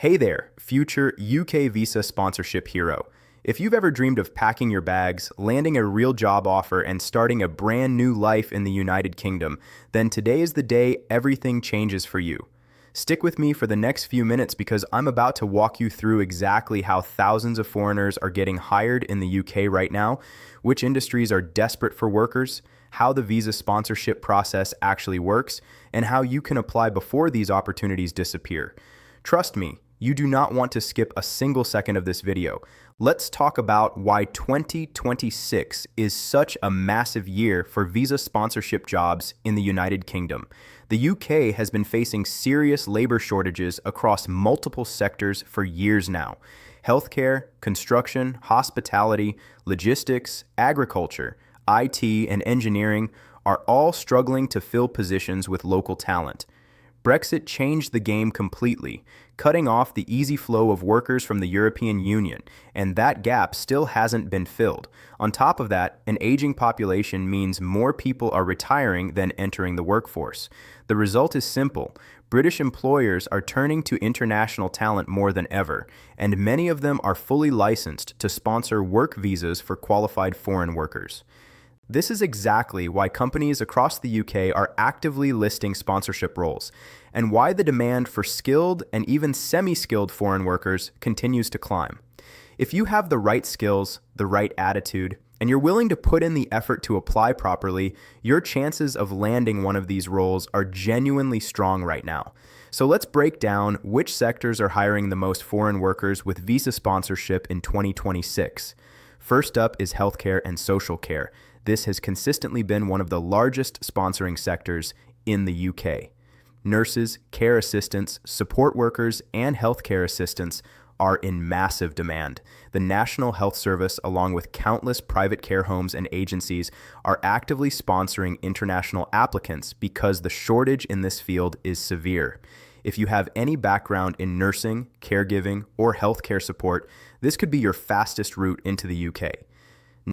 Hey there, future UK visa sponsorship hero. If you've ever dreamed of packing your bags, landing a real job offer, and starting a brand new life in the United Kingdom, then today is the day everything changes for you. Stick with me for the next few minutes because I'm about to walk you through exactly how thousands of foreigners are getting hired in the UK right now, which industries are desperate for workers, how the visa sponsorship process actually works, and how you can apply before these opportunities disappear. Trust me, you do not want to skip a single second of this video. Let's talk about why 2026 is such a massive year for visa sponsorship jobs in the United Kingdom. The UK has been facing serious labor shortages across multiple sectors for years now. Healthcare, construction, hospitality, logistics, agriculture, IT, and engineering are all struggling to fill positions with local talent. Brexit changed the game completely, cutting off the easy flow of workers from the European Union, and that gap still hasn't been filled. On top of that, an aging population means more people are retiring than entering the workforce. The result is simple. British employers are turning to international talent more than ever, and many of them are fully licensed to sponsor work visas for qualified foreign workers. This is exactly why companies across the UK are actively listing sponsorship roles, and why the demand for skilled and even semi-skilled foreign workers continues to climb. If you have the right skills, the right attitude, and you're willing to put in the effort to apply properly, your chances of landing one of these roles are genuinely strong right now. So let's break down which sectors are hiring the most foreign workers with visa sponsorship in 2026. First up is healthcare and social care. This has consistently been one of the largest sponsoring sectors in the UK. Nurses, care assistants, support workers, and healthcare assistants are in massive demand. The National Health Service, along with countless private care homes and agencies, are actively sponsoring international applicants because the shortage in this field is severe. If you have any background in nursing, caregiving, or healthcare support, this could be your fastest route into the UK.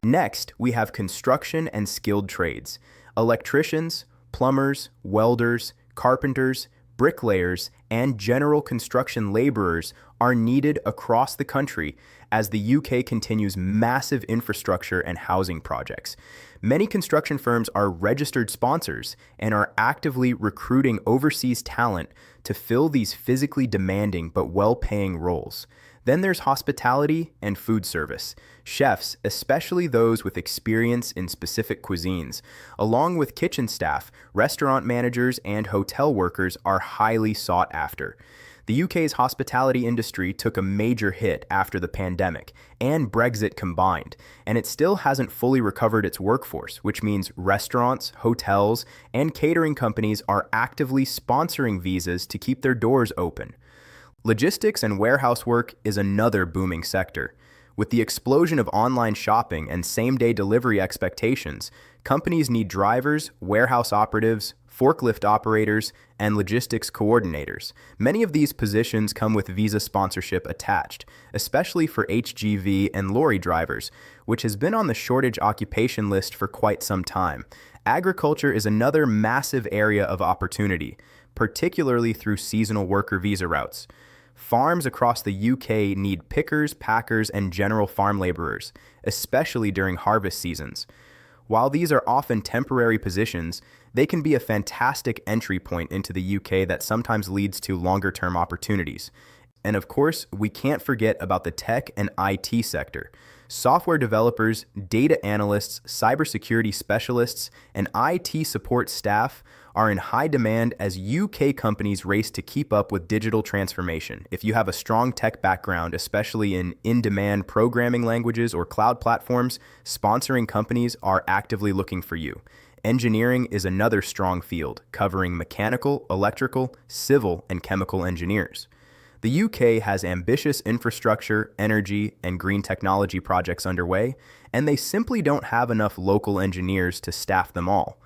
Next, we have construction and skilled trades. Electricians, plumbers, welders, carpenters, bricklayers, and general construction laborers are needed across the country as the UK continues massive infrastructure and housing projects. Many construction firms are registered sponsors and are actively recruiting overseas talent to fill these physically demanding but well-paying roles. Then there's hospitality and food service. Chefs, especially those with experience in specific cuisines, along with kitchen staff, restaurant managers, and hotel workers are highly sought after. The UK's hospitality industry took a major hit after the pandemic and Brexit combined, and it still hasn't fully recovered its workforce, which means restaurants, hotels, and catering companies are actively sponsoring visas to keep their doors open. Logistics and warehouse work is another booming sector. With the explosion of online shopping and same-day delivery expectations, companies need drivers, warehouse operatives, forklift operators, and logistics coordinators. Many of these positions come with visa sponsorship attached, especially for HGV and lorry drivers, which has been on the shortage occupation list for quite some time. Agriculture is another massive area of opportunity, particularly through seasonal worker visa routes. Farms across the UK need pickers, packers, and general farm laborers, especially during harvest seasons. While these are often temporary positions, they can be a fantastic entry point into the UK that sometimes leads to longer-term opportunities. And of course, we can't forget about the tech and IT sector. Software developers, data analysts, cybersecurity specialists, and IT support staff are in high demand as UK companies race to keep up with digital transformation. If you have a strong tech background, especially in in-demand programming languages or cloud platforms, sponsoring companies are actively looking for you. Engineering is another strong field, covering mechanical, electrical, civil, and chemical engineers. The UK has ambitious infrastructure, energy, and green technology projects underway, and they simply don't have enough local engineers to staff them all.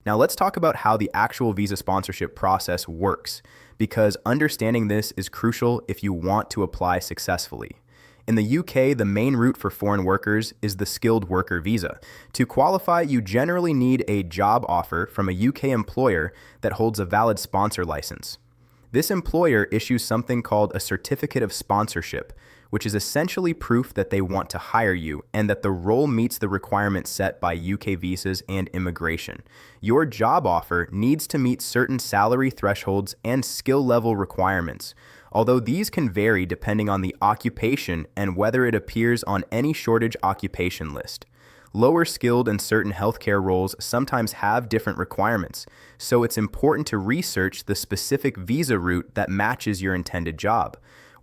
Now let's talk about how the actual visa sponsorship process works, because understanding this is crucial if you want to apply successfully. In the UK, the main route for foreign workers is the skilled worker visa. To qualify, you generally need a job offer from a UK employer that holds a valid sponsor license. This employer issues something called a certificate of sponsorship, which is essentially proof that they want to hire you and that the role meets the requirements set by UK visas and immigration. Your job offer needs to meet certain salary thresholds and skill level requirements, although these can vary depending on the occupation and whether it appears on any shortage occupation list. Lower skilled and certain healthcare roles sometimes have different requirements, so it's important to research the specific visa route that matches your intended job.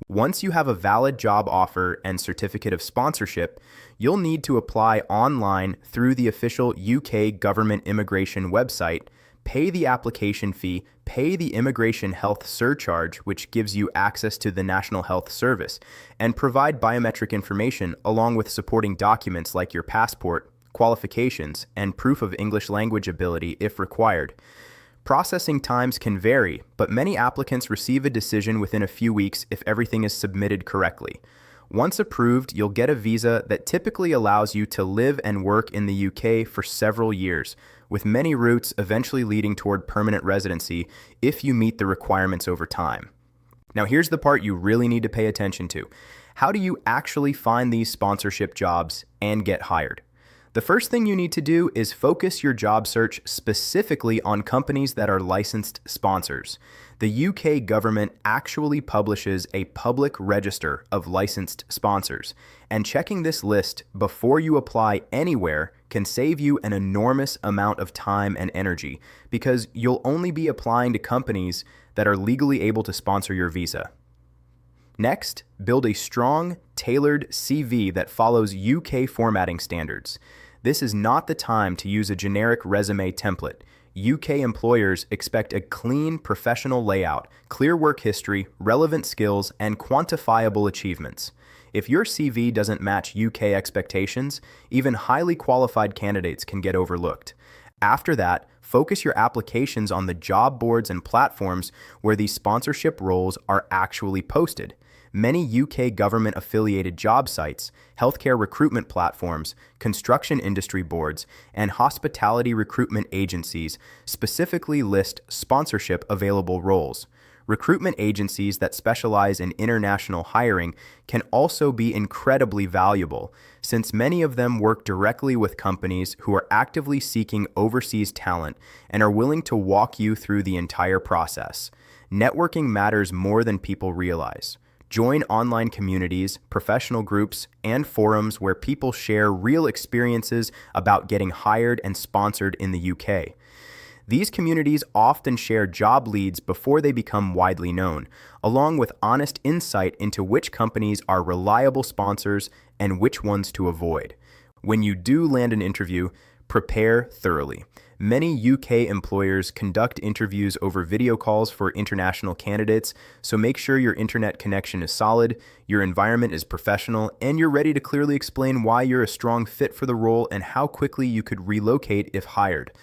Once you have a valid job offer and certificate of sponsorship, you'll need to apply online through the official UK government immigration website, pay the application fee, pay the immigration health surcharge, which gives you access to the National Health Service, and provide biometric information along with supporting documents like your passport, qualifications, and proof of English language ability if required. Processing times can vary, but many applicants receive a decision within a few weeks if everything is submitted correctly. Once approved, you'll get a visa that typically allows you to live and work in the UK for several years, with many routes eventually leading toward permanent residency if you meet the requirements over time. Now here's the part you really need to pay attention to. How do you actually find these sponsorship jobs and get hired? The first thing you need to do is focus your job search specifically on companies that are licensed sponsors. The UK government actually publishes a public register of licensed sponsors, and checking this list before you apply anywhere can save you an enormous amount of time and energy because you'll only be applying to companies that are legally able to sponsor your visa. Next, build a strong, tailored CV that follows UK formatting standards. This is not the time to use a generic resume template. UK employers expect a clean, professional layout, clear work history, relevant skills, and quantifiable achievements. If your CV doesn't match UK expectations, even highly qualified candidates can get overlooked. After that, focus your applications on the job boards and platforms where these sponsorship roles are actually posted. Many UK government-affiliated job sites, healthcare recruitment platforms, construction industry boards, and hospitality recruitment agencies specifically list sponsorship-available roles. Recruitment agencies that specialize in international hiring can also be incredibly valuable, since many of them work directly with companies who are actively seeking overseas talent and are willing to walk you through the entire process. Networking matters more than people realize. Join online communities, professional groups, and forums where people share real experiences about getting hired and sponsored in the UK. These communities often share job leads before they become widely known, along with honest insight into which companies are reliable sponsors and which ones to avoid. When you do land an interview, prepare thoroughly. Many UK employers conduct interviews over video calls for international candidates, so make sure your internet connection is solid, your environment is professional, and you're ready to clearly explain why you're a strong fit for the role and how quickly you could relocate if hired.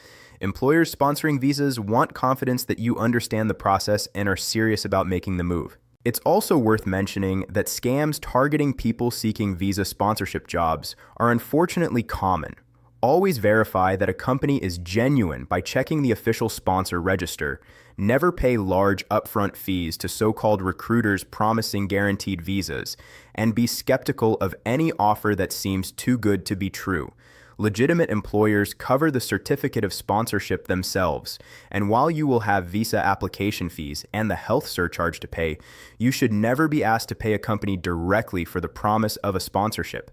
Employers sponsoring visas want confidence that you understand the process and are serious about making the move. It's also worth mentioning that scams targeting people seeking visa sponsorship jobs are unfortunately common. Always verify that a company is genuine by checking the official sponsor register. Never pay large upfront fees to so-called recruiters promising guaranteed visas, and be skeptical of any offer that seems too good to be true. Legitimate employers cover the certificate of sponsorship themselves, and while you will have visa application fees and the health surcharge to pay, you should never be asked to pay a company directly for the promise of a sponsorship.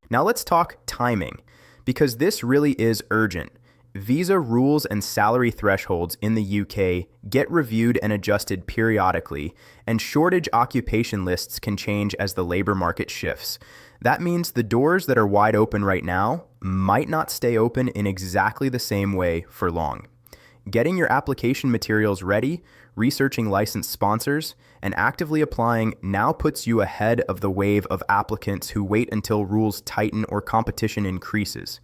Now let's talk timing, because this really is urgent. Visa rules and salary thresholds in the UK get reviewed and adjusted periodically, and shortage occupation lists can change as the labor market shifts. That means the doors that are wide open right now might not stay open in exactly the same way for long. Getting your application materials ready, researching licensed sponsors, and actively applying now puts you ahead of the wave of applicants who wait until rules tighten or competition increases.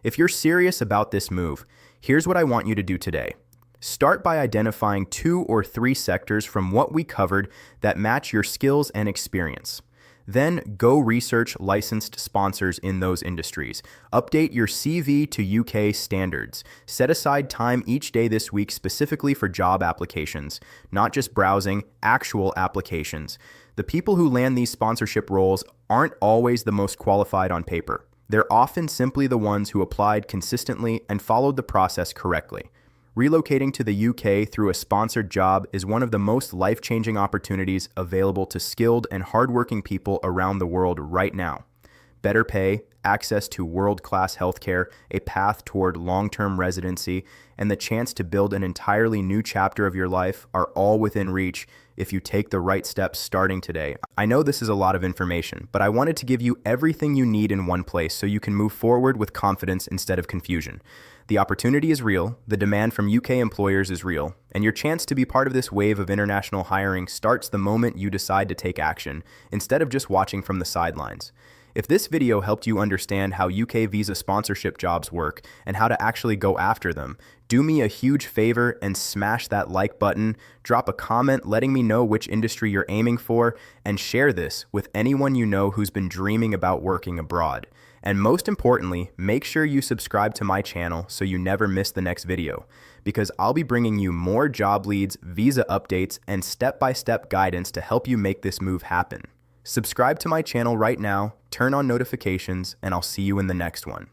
If you're serious about this move, here's what I want you to do today. Start by identifying 2 or 3 sectors from what we covered that match your skills and experience. Then go research licensed sponsors in those industries. Update your CV to UK standards. Set aside time each day this week specifically for job applications, not just browsing, actual applications. The people who land these sponsorship roles aren't always the most qualified on paper. They're often simply the ones who applied consistently and followed the process correctly. Relocating to the UK through a sponsored job is one of the most life-changing opportunities available to skilled and hardworking people around the world right now. Better pay, access to world-class healthcare, a path toward long-term residency, and the chance to build an entirely new chapter of your life are all within reach if you take the right steps starting today. I know this is a lot of information, but I wanted to give you everything you need in one place so you can move forward with confidence instead of confusion. The opportunity is real, the demand from UK employers is real, and your chance to be part of this wave of international hiring starts the moment you decide to take action, instead of just watching from the sidelines. If this video helped you understand how UK visa sponsorship jobs work and how to actually go after them, do me a huge favor and smash that like button, drop a comment letting me know which industry you're aiming for, and share this with anyone you know who's been dreaming about working abroad. And most importantly, make sure you subscribe to my channel so you never miss the next video, because I'll be bringing you more job leads, visa updates, and step-by-step guidance to help you make this move happen. Subscribe to my channel right now, turn on notifications, and I'll see you in the next one.